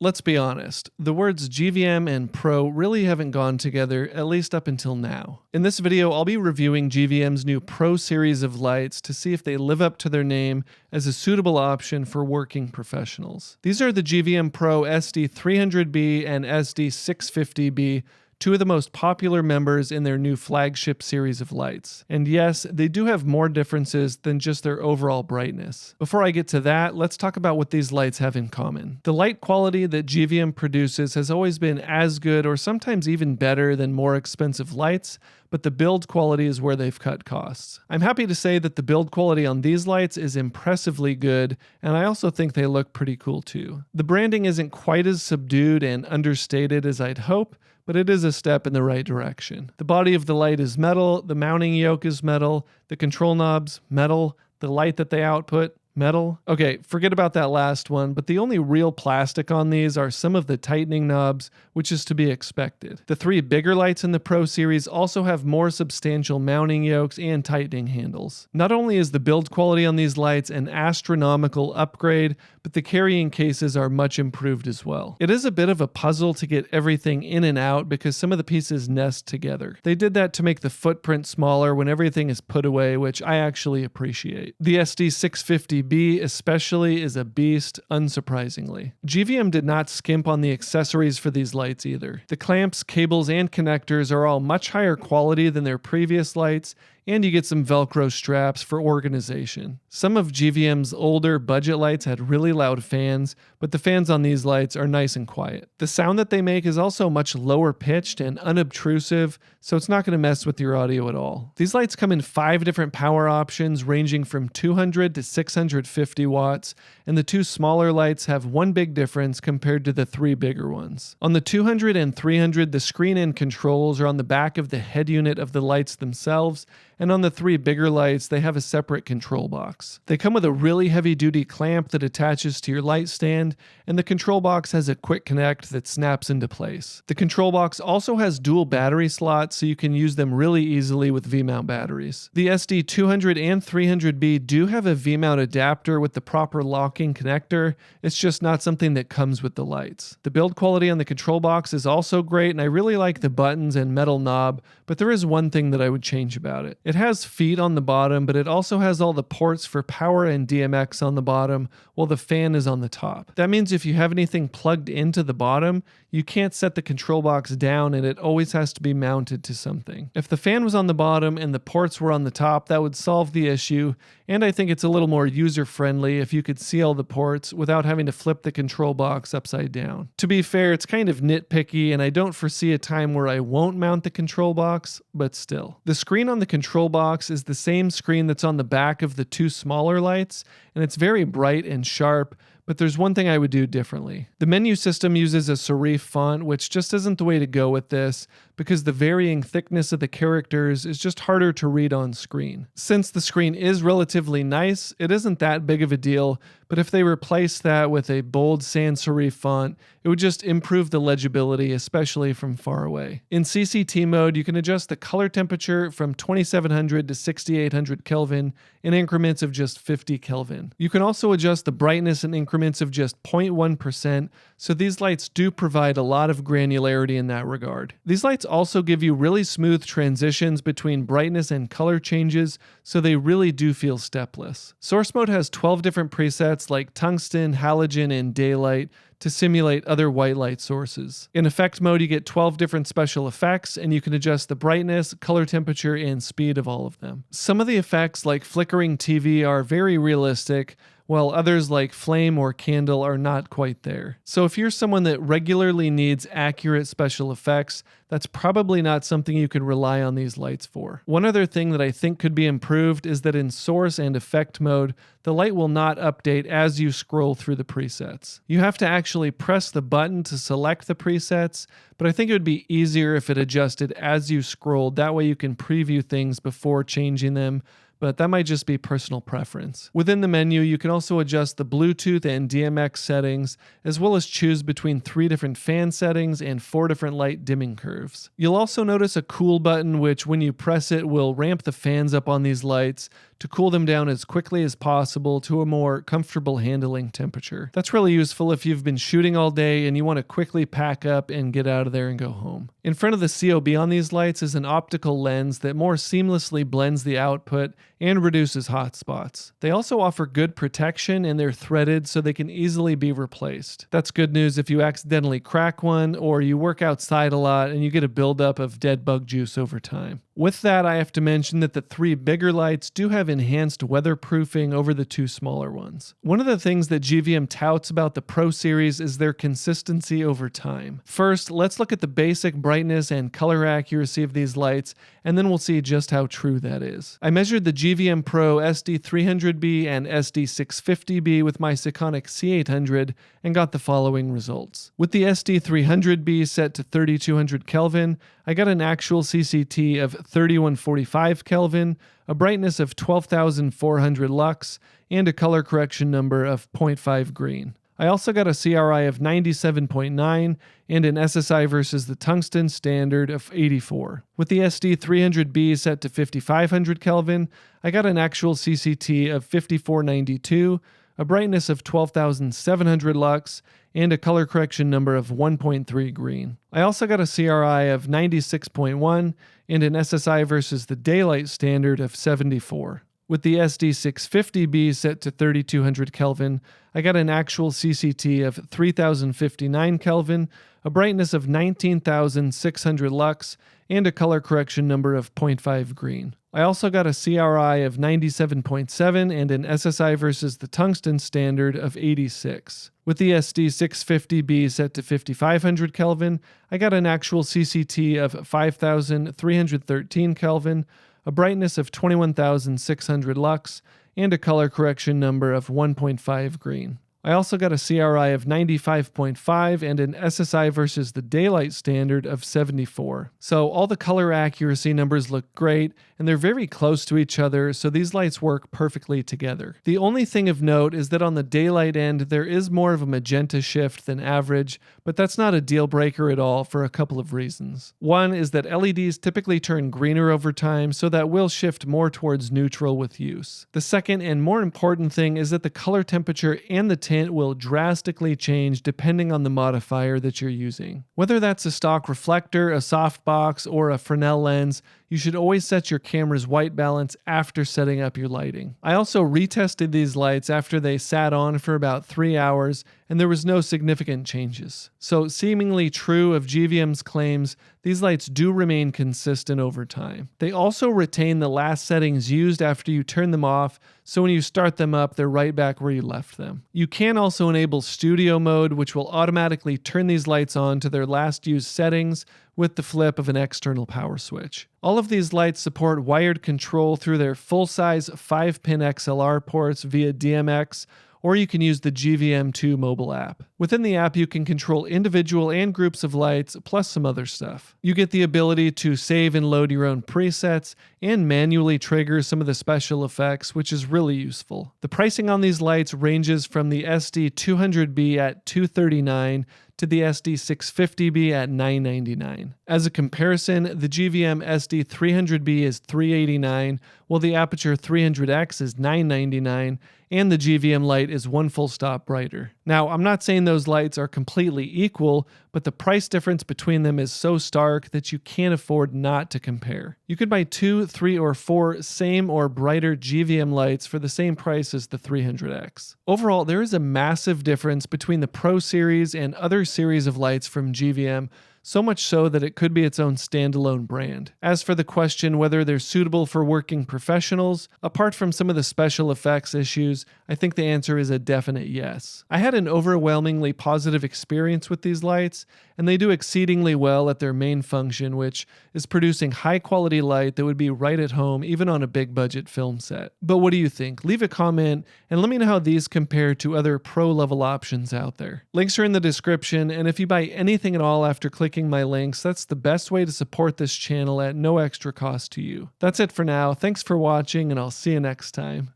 Let's be honest, the words GVM and Pro really haven't gone together, at least up until now. In this video, I'll be reviewing GVM's new Pro series of lights to see if they live up to their name as a suitable option for working professionals. These are the GVM Pro SD300B and SD650B, two of the most popular members in their new flagship series of lights. And yes, they do have more differences than just their overall brightness. Before I get to that, let's talk about what these lights have in common. The light quality that GVM produces has always been as good or sometimes even better than more expensive lights, but the build quality is where they've cut costs. I'm happy to say that the build quality on these lights is impressively good, and I also think they look pretty cool too. The branding isn't quite as subdued and understated as I'd hope, but it is a step in the right direction. The body of the light is metal, the mounting yoke is metal, the control knobs, metal, the light that they output, metal. Okay, forget about that last one, but the only real plastic on these are some of the tightening knobs, which is to be expected. The three bigger lights in the Pro series also have more substantial mounting yokes and tightening handles. Not only is the build quality on these lights an astronomical upgrade, but the carrying cases are much improved as well. It is a bit of a puzzle to get everything in and out because some of the pieces nest together. They did that to make the footprint smaller when everything is put away, which I actually appreciate. The SD650B especially is a beast, unsurprisingly. GVM did not skimp on the accessories for these lights either. The clamps, cables, and connectors are all much higher quality than their previous lights, and you get some Velcro straps for organization. Some of GVM's older budget lights had really loud fans, but the fans on these lights are nice and quiet. The sound that they make is also much lower pitched and unobtrusive, so it's not going to mess with your audio at all. These lights come in 5 different power options ranging from 200 to 650 watts, and the 2 smaller lights have one big difference compared to the 3 bigger ones. On the 200 and 300, the screen and controls are on the back of the head unit of the lights themselves, and on the 3 bigger lights, they have a separate control box. They come with a really heavy-duty clamp that attaches to your light stand, and the control box has a quick connect that snaps into place. The control box also has dual battery slots, so you can use them really easily with V-mount batteries. The SD200 and 300B do have a V-mount adapter with the proper locking connector. It's just not something that comes with the lights. The build quality on the control box is also great, and I really like the buttons and metal knob, but there is one thing that I would change about it. It has feet on the bottom, but it also has all the ports for power and DMX on the bottom, while the fan is on the top. That means if you have anything plugged into the bottom, you can't set the control box down and it always has to be mounted to something. If the fan was on the bottom and the ports were on the top, that would solve the issue, and I think it's a little more user-friendly if you could see all the ports without having to flip the control box upside down. To be fair, it's kind of nitpicky, and I don't foresee a time where I won't mount the control box, but still. The screen on the control box is the same screen that's on the back of the 2 smaller lights, and it's very bright and sharp, but there's one thing I would do differently. The menu system uses a serif font, which just isn't the way to go with this, because the varying thickness of the characters is just harder to read on screen. Since the screen is relatively nice, it isn't that big of a deal, but if they replace that with a bold sans serif font, it would just improve the legibility, especially from far away. In CCT mode, you can adjust the color temperature from 2700 to 6800 Kelvin in increments of just 50 Kelvin. You can also adjust the brightness in increments of just 0.1%, so these lights do provide a lot of granularity in that regard. These lights also give you really smooth transitions between brightness and color changes, so they really do feel stepless. Source mode has 12 different presets like tungsten, halogen, and daylight to simulate other white light sources. In effect mode, you get 12 different special effects, and you can adjust the brightness, color temperature, and speed of all of them. Some of the effects, like flickering TV, are very realistic, while others like flame or candle are not quite there. So if you're someone that regularly needs accurate special effects, that's probably not something you could rely on these lights for. One other thing that I think could be improved is that in source and effect mode, the light will not update as you scroll through the presets. You have to actually press the button to select the presets, but I think it would be easier if it adjusted as you scrolled. That way you can preview things before changing them, but that might just be personal preference. Within the menu, you can also adjust the Bluetooth and DMX settings, as well as choose between 3 different fan settings and 4 different light dimming curves. You'll also notice a cool button, which when you press it will ramp the fans up on these lights to cool them down as quickly as possible to a more comfortable handling temperature. That's really useful if you've been shooting all day and you want to quickly pack up and get out of there and go home. In front of the COB on these lights is an optical lens that more seamlessly blends the output and reduces hot spots. They also offer good protection and they're threaded so they can easily be replaced. That's good news if you accidentally crack one or you work outside a lot and you get a buildup of dead bug juice over time. With that, I have to mention that the 3 bigger lights do have enhanced weatherproofing over the 2 smaller ones. One of the things that GVM touts about the Pro Series is their consistency over time. First, let's look at the basic brightness and color accuracy of these lights, and then we'll see just how true that is. I measured the GVM Pro SD300B and SD650B with my Sekonic C800 and got the following results. With the SD300B set to 3200 Kelvin, I got an actual CCT of 3145 Kelvin, a brightness of 12,400 lux, and a color correction number of 0.5 green. I also got a CRI of 97.9 and an SSI versus the tungsten standard of 84. With the SD300B set to 5500 Kelvin, I got an actual CCT of 5492, a brightness of 12,700 lux, and a color correction number of 1.3 green. I also got a CRI of 96.1 and an SSI versus the daylight standard of 74. With the SD650B set to 3200 Kelvin, I got an actual CCT of 3059 Kelvin, a brightness of 19,600 lux, and a color correction number of 0.5 green. I also got a CRI of 97.7 and an SSI versus the tungsten standard of 86. With the SD650B set to 5500 Kelvin, I got an actual CCT of 5313 Kelvin, a brightness of 21,600 lux, and a color correction number of 1.5 green. I also got a CRI of 95.5 and an SSI versus the daylight standard of 74. So all the color accuracy numbers look great, and they're very close to each other, so these lights work perfectly together. The only thing of note is that on the daylight end, there is more of a magenta shift than average, but that's not a deal breaker at all for a couple of reasons. One is that LEDs typically turn greener over time, so that will shift more towards neutral with use. The second and more important thing is that the color temperature and the tint will drastically change depending on the modifier that you're using. Whether that's a stock reflector, a softbox, or a Fresnel lens, you should always set your camera's white balance after setting up your lighting. I also retested these lights after they sat on for about 3 hours, and there was no significant changes. So seemingly true of GVM's claims, these lights do remain consistent over time. They also retain the last settings used after you turn them off, so when you start them up, they're right back where you left them. You can also enable studio mode, which will automatically turn these lights on to their last used settings with the flip of an external power switch. All of these lights support wired control through their full-size 5-pin XLR ports via DMX, or you can use the GVM2 mobile app. Within the app, you can control individual and groups of lights, plus some other stuff. You get the ability to save and load your own presets, and manually trigger some of the special effects, which is really useful. The pricing on these lights ranges from the SD300B at $239 to the SD650B at $999. As a comparison, the GVM SD300B is $389, while the Aperture 300X is $999, and the GVM light is one full stop brighter. Now, I'm not saying those lights are completely equal, but the price difference between them is so stark that you can't afford not to compare. You could buy 2, 3, or 4 same or brighter GVM lights for the same price as the 300X. Overall, there is a massive difference between the Pro Series and other series of lights from GVM, so much so that it could be its own standalone brand. As for the question whether they're suitable for working professionals, apart from some of the special effects issues, I think the answer is a definite yes. I had an overwhelmingly positive experience with these lights, and they do exceedingly well at their main function, which is producing high quality light that would be right at home even on a big budget film set. But what do you think? Leave a comment and let me know how these compare to other pro level options out there. Links are in the description, and if you buy anything at all after clicking my links, that's the best way to support this channel at no extra cost to you. That's it for now. Thanks for watching, and I'll see you next time.